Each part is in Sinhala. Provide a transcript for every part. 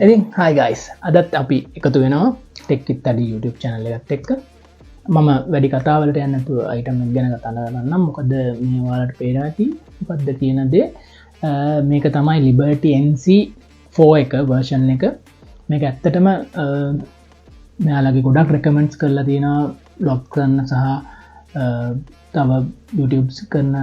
ඉතින් hi guys අදත් අපි එකතු වෙනවා ටෙක් විත් අඩි YouTube channel එකත් එක්ක මම වැඩි කතාවලට යන්න නැතුව item එක ගැන කතා කරන්නම් මොකද මේ ඔයාලට පේනවා ඇති මොකද්ද කියන දේ මේක තමයි Liberty NC4 එක version එක මේක ඇත්තටම මෙයාලගේ ගොඩක් recommends කරලා තියෙනවා vlog කරන්න සහ තව YouTube කරන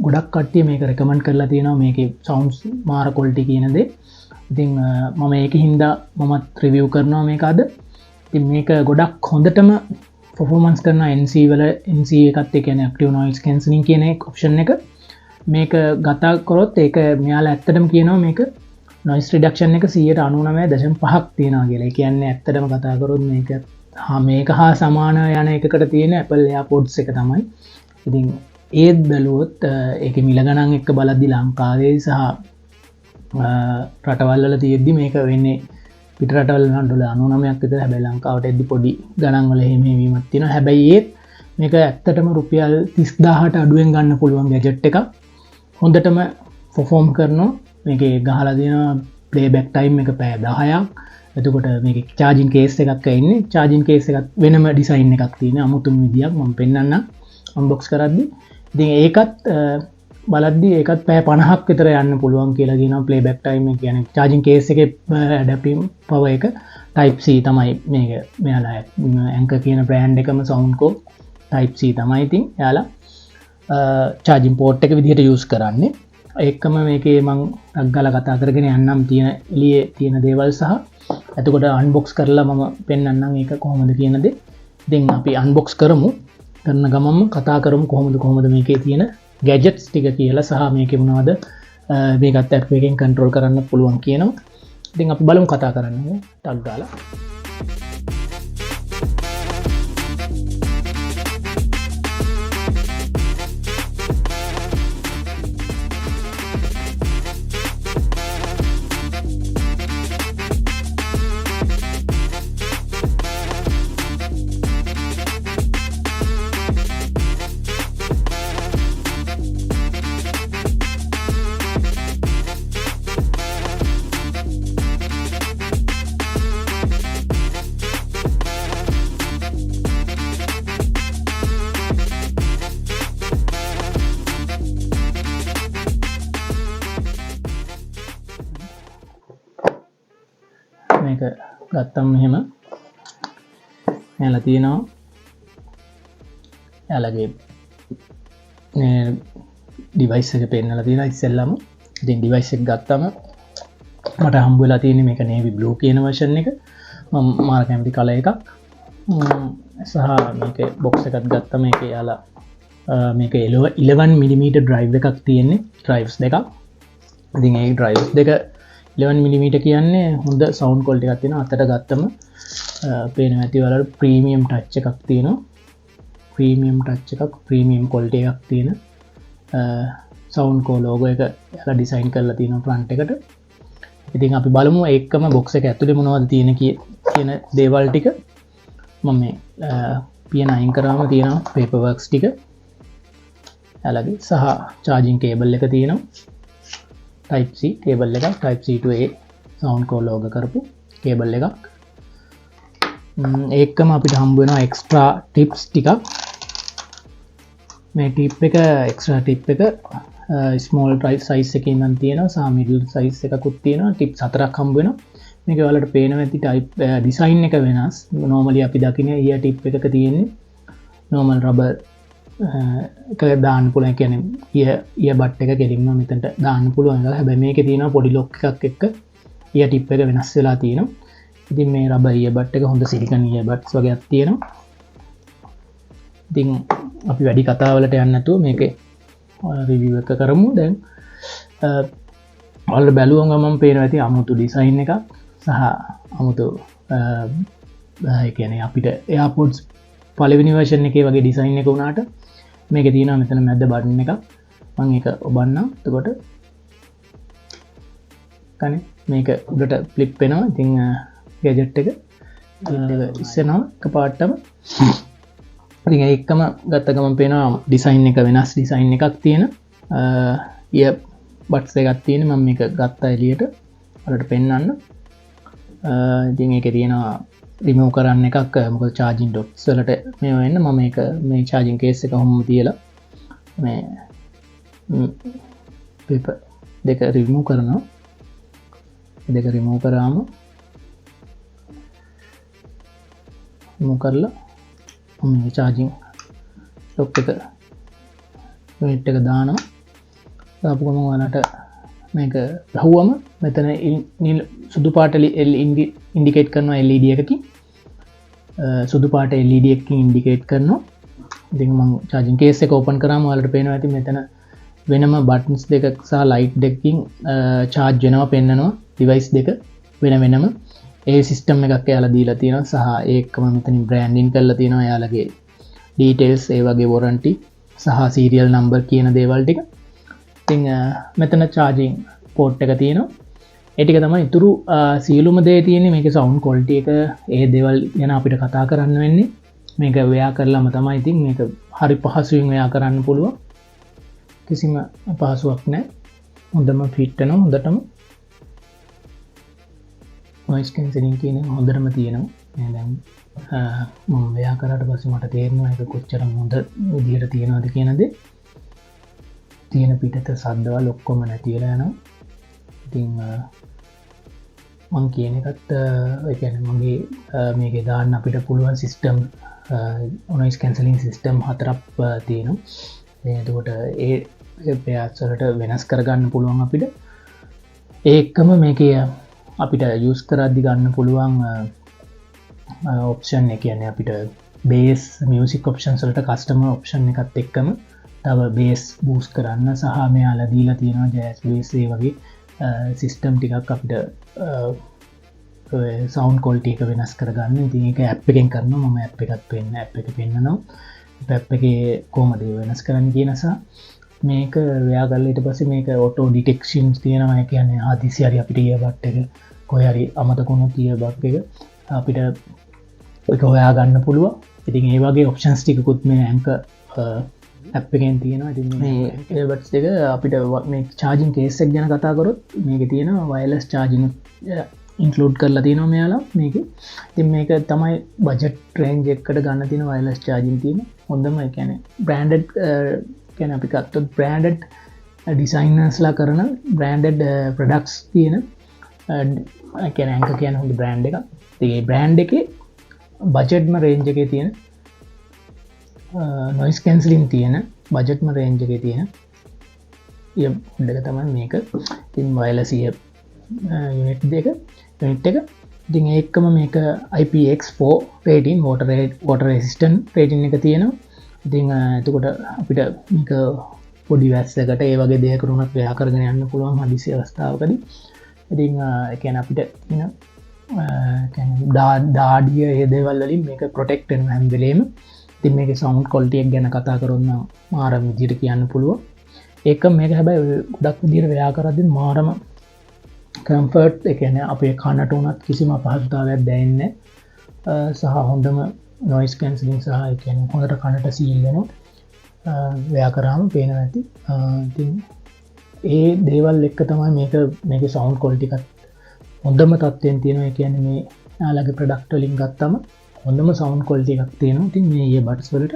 ගොඩක් කට්ටිය මේක recommend කරලා තියෙනවා මේකේ sounds මාර quality කියන දේ ඉතින් මම ඒක හින්දා මමත් රිවිව් කරනවා මේක අද ඉතින් මේක ගොඩක් හොඳටම පර්ෆෝමන්ස් කරන NC වල NC එකත් ඒ කියන්නේ active noise cancelling කියන ඔප්ෂන් එක මේක ගතා කරොත් ඒක මෙයාලා ඇත්තටම කියනවා මේක noise reduction එක 99.5ක් තියෙනවා කියලා. ඒ කියන්නේ ඇත්තටම කතා කරොත් මේක හා සමාන යන එකකට තියෙන Apple AirPods එක තමයි. ඉතින් ඒත් බැලුවොත් ඒකේ මිල ගණන් එක්ක බලද්දි ලංකාවේ සහ රටවල්ල තියෙද්දි මේක වෙන්නේ පිට රටවල් ඩොලර් 99ක් විතර හැබැයි ලංකාවට එද්දි පොඩි ගණන් වල එහෙම වීමක් තියෙනවා හැබැයි ඒත් මේක ඇත්තටම රුපියල් 30000ට අඩුවෙන් ගන්න පුළුවන් ගැජට් එකක් හොඳටම පර්ෆෝම් කරනවා මේකේ ගහලා දෙනවා ප්ලේබැක් ටයිම් එක පැය 10ක් එතකොට මේකේ චාර්ජින් කේස් එකක් ඉන්නේ චාර්ජින් කේස් එකත් වෙනම ඩිසයින් එකක් තියෙන අමුතුම විදියක් මම පෙන්නන්නම් අන්බොක්ස් කරද්දි ඉතින් ඒකත් බලද්දි ඒකත් පැය 50ක් විතර යන්න පුළුවන් කියලා කියනවා ප්ලේබැක් ටයිම් එක කියන්නේ චාර්ජින් කේස් එකේ ඇඩැප්ටිව් පවර් එක type C තමයි මේක මෙයාලා anker කියන බ්‍රෑන්ඩ් එකම Soundcore type C තමයි ඉතින් එයාලා චාර්ජින් පෝට් එක විදිහට යූස් කරන්නේ ඒකම මේකේ මම අග්ගලා කතා කරගෙන යන්නම් තියෙන එළියේ තියෙන දේවල් සහ එතකොට අන්බොක්ස් කරලා මම පෙන්නන්නම් ඒක කොහොමද කියන දේ ඉතින් අපි අන්බොක්ස් කරමු කරන ගමන්ම කතා කරමු කොහොමද මේකේ තියෙන ගැජට්ස් ටික කියලා සහ මේකේ මොනවද මේකත් ඇප් එකෙන් කන්ට්‍රෝල් කරන්න පුළුවන් කියනවා. ඉතින් අපි බලමු කතා කරන්න ටක් ගාලා. මේක ගත්තම මෙහෙම එයාලා තියෙනවා එයාලගේ ඩිවයිස් එක පෙන්නලා තියෙනවා ඉස්සෙල්ලාම ඉතින් ඩිවයිස් එක ගත්තම මට හම්බ වෙලා තියෙන්නේ මේක navy blue කියන version එක මම මාර කැමති කලර් එකක් සහ මේකේ box එකක් ගත්තම මේකේ එයාලා මේක 11mm drive එකක් තියෙන්නේ drives දෙකක් ඉතින් ඒ drives දෙක 11mm කියන්නේ හොඳ සවුන්ඩ් ක්වොලිටි එකක් තියෙනවා අතට ගත්තම පේනවා ඇති ඔයාලට ප්‍රීමියම් ටච් එකක් තියෙනවා ප්‍රීමියම් ටච් එකක් ප්‍රීමියම් ක්වොලිටි එකක් තියෙන Soundcore logo එක එයාලා ඩිසයින් කරලා තියෙනවා ෆ්‍රන්ට් එකට ඉතින් අපි බලමු ඒකම box එක ඇතුලේ මොනවද තියෙන කියන දේවල් ටික මම මේ පියන අයින් කරාම තියෙනවා paper works ටික එයාලගේ සහ charging cable එක තියෙනවා type C cable එකක් type C to A Soundcore logo කරපු cable එකක් ඒකම අපිට හම්බ වෙනවා extra tips ටිකක් මේ tip එක extra tip එක small size එකකින් නම් තියෙනවා සහ middle size එකකුත් තියෙනවා tips 4ක් හම්බ වෙනවා මේක ඔයාලට පේනවා ඇති type design එක වෙනස් normally අපි දකින්නේ ear tip එකක තියෙන්නේ normal rubber එක දාන්න පුළුවන් කියන්නේ earbud එක ගෙලින්ම මෙතනට දාන්න පුළුවන් එක. හැබැයි මේකේ තියෙනවා පොඩි lock එකක් එක්ක ear tip එක වෙනස් වෙලා තියෙනවා. ඉතින් මේ rubber earbud එක හොඳ silicon earbuds වගේක් තියෙනවා. ඉතින් අපි වැඩි කතාවලට යන්න නැතුව මේකේ review එක කරමු. දැන් ඔයාලට බැලුවම මම පේනවා ඇති අමුතු design එකක් සහ අමුතු ඒ කියන්නේ අපිට AirPods පළවෙනි version එකේ වගේ design එක උනාට මේක තියෙනවා මෙතන මැද බටන් එකක් මම ඒක ඔබන්නම් එතකොට කනේ මේක උඩට ෆ්ලිප් වෙනවා ඉතින් ගැජට් එක ඉස්සෙනවා එකපාරටම ඉතින් ඒකම ගත්ත ගමන් පේනවා ඩිසයින් එක වෙනස් ඩිසයින් එකක් තියෙන බට්ස් එකක් තියෙන මම මේක ගත්තා එළියට වලට පෙන්වන්න. ඉතින් ඒකේ තියෙනවා රිමූව් කරන්න එකක් මොකද charging dots වලට මේ වෙන්න මම මේක මේ charging case එක ඔහොම තියලා මේ paper දෙක රිමූව් කරනවා. දෙක රිමූව් කරාම රිමූව් කරලා මේ charging dock එක weight එක දානවා. දාපු ගමන් ඔයාලට මේක ගහුවම මෙතන සුදු පාට ඉන්ඩිකේට් කරනවා LED එකකින්. සුදු පාට LED එකකින් ඉන්ඩිකේට් කරනවා. ඉතින් මම charging case එක open කරාම ඔයාලට පේනවා ඇති මෙතන වෙනම buttons දෙකක් සහ light දෙකකින් charge වෙනවා පෙන්නනවා device දෙක වෙනම ඒ system එකක් එයාලා දීලා තියෙනවා සහ ඒකම මෙතනින් branding කරලා තියෙනවා එයාලගේ details ඒ වගේ warranty සහ serial number කියන දේවල් ටික. ඉතින් මෙතන charging port එක තියෙනවා. ඒ ටික තමයි ඉතුරු සියලුම දේ තියෙන්නේ මේකේ sound quality එක ඒ දේවල් ගැන අපිට කතා කරන්න වෙන්නේ. මේක වෙයා කරලාම තමයි ඉතින් මේක හරි පහසුවෙන් වෙයා කරන්න පුළුවන්. කිසිම පහසුවක් නැහැ. හොඳම fit වෙනවා හොඳටම. noise cancelling කියන හොඳටම තියෙනවා. මේ දැන් මම වෙයා කරාට පස්සේ මට තේරෙනවා ඒක කොච්චර හොඳ විදියට තියෙනවද කියන දේ. තියෙන පිටත සද්දවල් ඔක්කොම නැති වෙලා යනවා. ඉතින් මං කියන එකත් ඒ කියන්නේ මගේ මේකේ දාන්න අපිට පුළුවන් සිස්ටම් noise cancelling system 4ක් තියෙනවා. එතකොට ඒ පෙයාස් වලට වෙනස් කරගන්න පුළුවන් අපිට. ඒකම මේකේ අපිට use කරද්දි ගන්න පුළුවන් option එක කියන්නේ අපිට bass music options වලට custom option එකත් එක්කම තව bass boost කරන්න සහ මෙයාලා දීලා තියෙනවා jazz bass ඒ වගේ system ටිකක් අපිට sound quality එක වෙනස් කරගන්න. ඉතින් ඒක app එකෙන් කරනවා. මම app එකත් app එක පෙන්නනවා. app එකේ කොහොමද වෙනස් කරන්න කියන සහ මේක වෙයා කරලා ඊට පස්සේ මේක auto detections තියෙනවා. ඒ කියන්නේ ආදිසි හරි අපිට earbud එක කොහේ හරි අමතක වුණොත් earbud එක අපිට ඒක හොයා ගන්න පුළුවන්. ඉතින් ඒ වගේ options ටිකකුත් මේ anker app එකෙන් තියෙනවා. ඉතින් මේ earbuds එක අපිට මේ charging case එක ගැන කතා කරොත් මේකේ තියෙනවා wireless charging include කරලා තියෙනවා මෙයාලා මේකේ. ඉතින් මේක තමයි budget range එකකට ගන්න තියෙන wireless charging තියෙන හොඳම. ඒ කියන්නේ branded කියන්නේ අපි ගත්තොත් branded designers ලා කරන branded products තියෙන ඒ කියන්නේ anker කියන හොඳ brand එකක්. ඉතින් මේ brand එකේ budgetම range එකේ තියෙන noise cancelling තියෙන budgetම range එකේ තියෙන earbud එක තමයි මේක. ඉතින් wireless ear unit එක. ඉතින් ඒකම මේක IPX4 rating water resistant rating එක තියෙනවා. ඉතින් එතකොට අපිට මේක පොඩි වැස්සකට ඒ වගේ දෙයකට උනත් වෙයා කරගෙන යන්න පුළුවන් හදිසි අවස්ථාවකදී. ඉතින් ඒ කියන්නේ අපිට දාඩිය ඒ දේවල් වලින් මේක ප්‍රොටෙක්ට් වෙනවා හැම වෙලේම. ඉතින් මේකේ sound quality එක ගැන කතා කරොත් නම් මාරම විදිහට කියන්න පුළුවන්. ඒක මේක හැබැයි ගොඩක් විදිහට වෙයා කරද්දී මාරම කම්ෆර්ට් එක කියන්නේ අපේ කනට උනත් කිසිම අපහසුතාවයක් දැනෙන්නේ සහ හොඳම noise cancelling සහ ඒ කියන්නේ හොඳට කනට සීල් වෙනවා වෙයා කරාම පේනවා ඇති. ඉතින් ඒ දේවල් එක්ක තමයි මේකේ sound quality එකත් හොඳම තත්ත්වයෙන් තියෙනවා. ඒ කියන්නේ මේ යාලගේ product වලින් ගත්තම හොඳම sound quality එකක් තියෙනවා. ඉතින් මේ earbuds වලට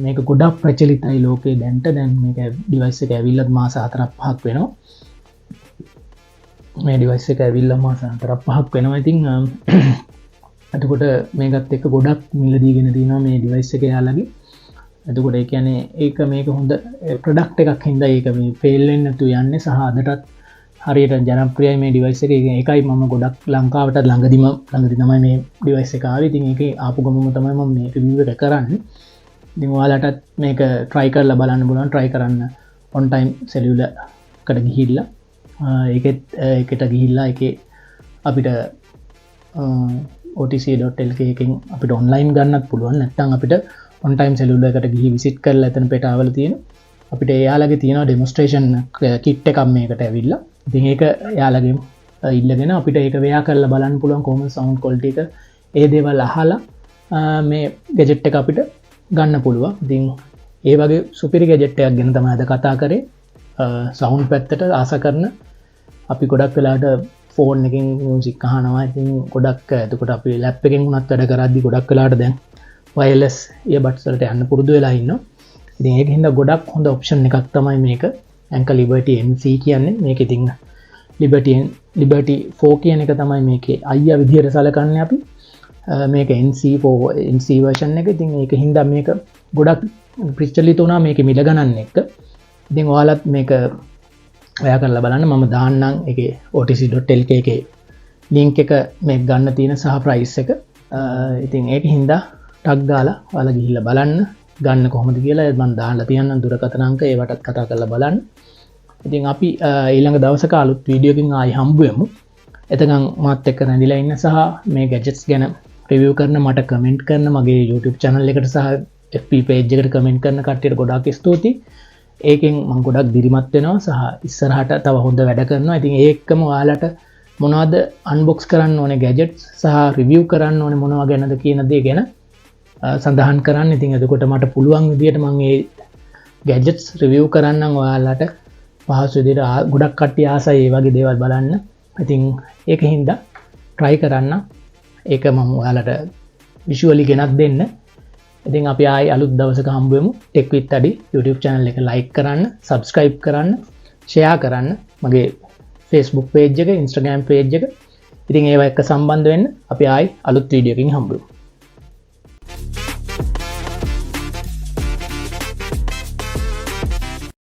මේක ගොඩක් ප්‍රචලිතයි ලෝකේ දැන්ට. දැන් මේක device එක ඇවිල්ලත් මාස 4-5ක් වෙනවා. මේ device එක ඇවිල්ලා මාස 4-5ක් වෙනවා. ඉතින් එතකොට මේකත් එක්ක ගොඩක් මිලදී ගෙන තියෙනවා මේ device එක යාලගේ. එතකොට ඒ කියන්නේ ඒක මේක හොඳ product එකක් හින්දා ඒක මේ fail වෙන්නේ නැතු යන්නේ සහ අදටත් හරියට ජනප්‍රියයි මේ device එක. ඒකයි මම ගොඩක් ලංකාවට ළඟදි තමයි මේ device එක ආවේ. ඉතින් ඒකේ ආපු ගමම තමයි මම මේ review එක කරන්නේ. ඉතින් ඔයාලටත් මේක try කරලා බලන්න පුළුවන්. try කරන්න on time cellular එකට ගිහිල්ලා ඒකට ගිහිල්ලා ඒකේ අපිට otc.lk එකෙන් අපිට online ගන්නත් පුළුවන්. නැත්නම් අපිට on time cellular එකට ගිහි visit කරලා එතන පෙටාවල තියෙන අපිට එයාලගේ තියෙන demonstration kit එකක් මේකට ඇවිල්ලා. ඉතින් ඒක එයාලගෙන් ඉල්ලගෙන අපිට ඒක වෙයා කරලා බලන්න පුළුවන් කොහොමද sound quality එක ඒ දේවල් අහලා මේ gadget එක අපිට ගන්න පුළුවන්. ඉතින් ඒ වගේ සුපිරි gadget එකක් ගැන තමයි අද කතා කරේ. සවුන්් පැත්තට ආස කරන අපි ගොඩක් වෙලාට ෆෝන් එකින් මියසික් අහනවා. ඉතින් ගොඩක් එතකොට අපි ලැප් එකෙන් උනත් වැඩ කරද්දි ගොඩක් වෙලාට දැන් වයර්ලස් ඉයර්බඩ්ස් වලට යන්න පුරුදු වෙලා ඉන්නවා. ඉතින් ඒක හින්දා ගොඩක් හොඳ ඔප්ෂන් එකක් තමයි මේක anker liberty NC කියන්නේ. මේක ඉතින් liberty 4 කියන එක තමයි මේකේ අයියා විදියට සලකන්නේ අපි. මේක NC version එක. ඉතින් ඒක හින්දා මේක ගොඩක් ප්‍රචලිත වුණා මේකේ මිල ගණන් එක්ක. ඉතින් ඔයාලත් මේක ඔයා කරලා බලන්න. මම දාන්නම් ඒකේ otc.lk එකේ link එක මේක ගන්න තියෙන සහ price එක. ඉතින් ඒක හින්දා ටක් ගාලා ඔයාලා ගිහිල්ලා බලන්න ගන්න කොහොමද කියලා මම දාලා තියන්නම් දුරකථන අංක ඒවටත් කතා කරලා බලන්න. ඉතින් අපි ඊළඟ දවසක අලුත් වීඩියෝ එකකින් ආයි හම්බ වෙමු. එතකන් මාත් එක්ක රැඳිලා ඉන්න සහ මේ ගැජට්ස් ගැන රිවිව් කරන මට කමෙන්ට් කරන මගේ YouTube channel එකට සහ FB page එකට කමෙන්ට් කරන කට්ටියට ගොඩාක් ස්තුතියි. ඒකෙන් මම ගොඩක් දිරිමත් වෙනවා සහ ඉස්සරහට තව හොඳ වැඩ කරනවා. ඉතින් ඒකම ඔයාලට මොනවද අන්බොක්ස් කරන්න ඕනේ ගැජට්ස් සහ රිවිව් කරන්න ඕනේ මොනවා ගැනද කියන දේ ගැන සඳහන් කරන්න. ඉතින් එතකොට මට පුළුවන් විදියට මම මේ ගැජට්ස් රිවිව් කරන්නම් ඔයාලට පහසු විදියට. ගොඩක් කට්ටිය ආසයි මේ වගේ දේවල් බලන්න. ඉතින් ඒක හින්දා try කරන්න. ඒක මම ඔයාලට විෂුවලි ගෙනත් දෙන්න. ඉතින් අපි ආයි අලුත් දවසක හම්බ වෙමු. ටෙක් විත් අඩි YouTube channel එක like කරන්න, subscribe කරන්න, share කරන්න. මගේ Facebook page එක, Instagram page එක. ඉතින් ඒවා එක්ක සම්බන්ධ වෙන්න. අපි ආයි අලුත් වීඩියෝ එකකින් හම්බ වෙමු.